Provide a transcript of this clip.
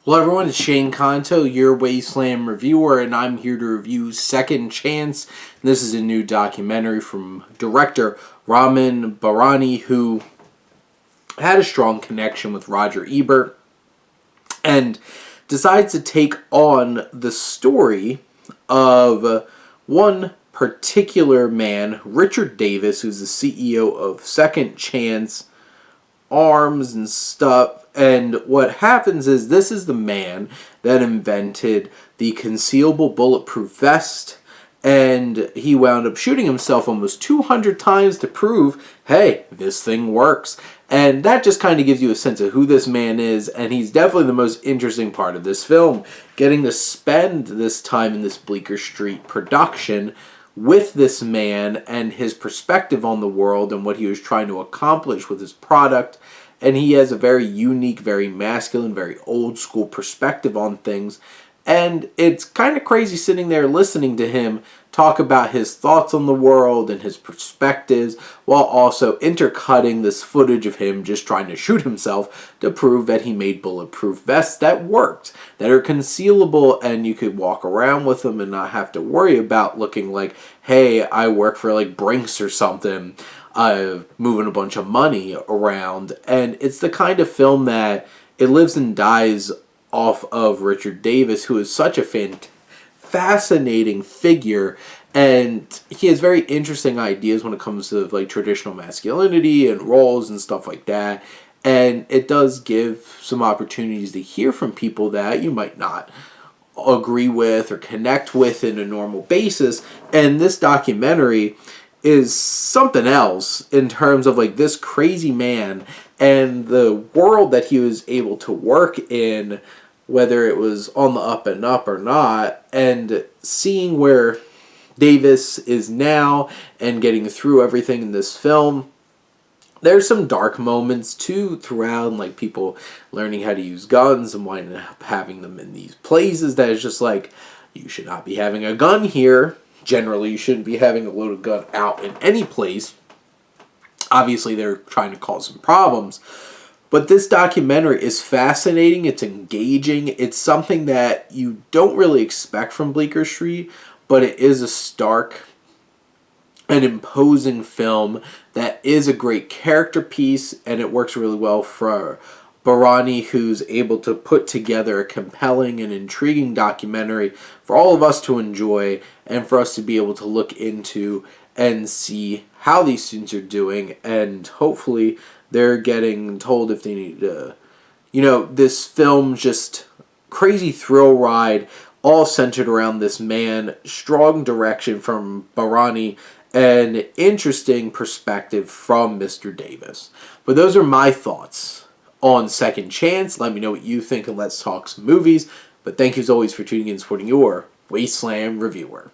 Hello everyone, it's Shane Kanto, your Wasteland reviewer, and I'm here to review Second Chance. This is a new documentary from director Ramin Bahrani, who had a strong connection with Roger Ebert and decides to take on the story of one particular man, Richard Davis, who's the CEO of Second Chance Arms and stuff. And what happens is this is the man that invented the concealable bulletproof vest, and he wound up shooting himself almost 200 times to prove, hey, this thing works. And that just kind of gives you a sense of who this man is, and he's definitely the most interesting part of this film, getting to spend this time in this Bleecker Street production with this man and his perspective on the world and what he was trying to accomplish with his product. And he has a very unique, very masculine, very old school perspective on things. And it's kind of crazy sitting there listening to him talk about his thoughts on the world and his perspectives, while also intercutting this footage of him just trying to shoot himself to prove that he made bulletproof vests that worked, that are concealable, and you could walk around with them and not have to worry about looking like, hey, I work for like Brinks or something, moving a bunch of money around. And it's the kind of film that it lives and dies off of Richard Davis, who is such a fascinating figure, and he has very interesting ideas when it comes to like traditional masculinity and roles and stuff like that. And it does give some opportunities to hear from people that you might not agree with or connect with in a normal basis. And this documentary is something else in terms of like this crazy man and the world that he was able to work in, whether it was on the up and up or not, and seeing where Davis is now and getting through everything in this film. There's some dark moments too throughout, like people learning how to use guns and winding up having them in these places that is just like, you should not be having a gun here. Generally, you shouldn't be having a loaded gun out in any place. Obviously, they're trying to cause some problems. But this documentary is fascinating. It's engaging. It's something that you don't really expect from Bleecker Street, but it is a stark and imposing film that is a great character piece, and it works really well for Bahrani, who's able to put together a compelling and intriguing documentary for all of us to enjoy and for us to be able to look into and see how these students are doing, and hopefully they're getting told if they need to. This film, just crazy thrill ride, all centered around this man, strong direction from Bahrani, and interesting perspective from Mr. Davis. But those are my thoughts on Second Chance. Let me know what you think, and let's talk some movies. But thank you as always for tuning in and supporting your Wasteland reviewer.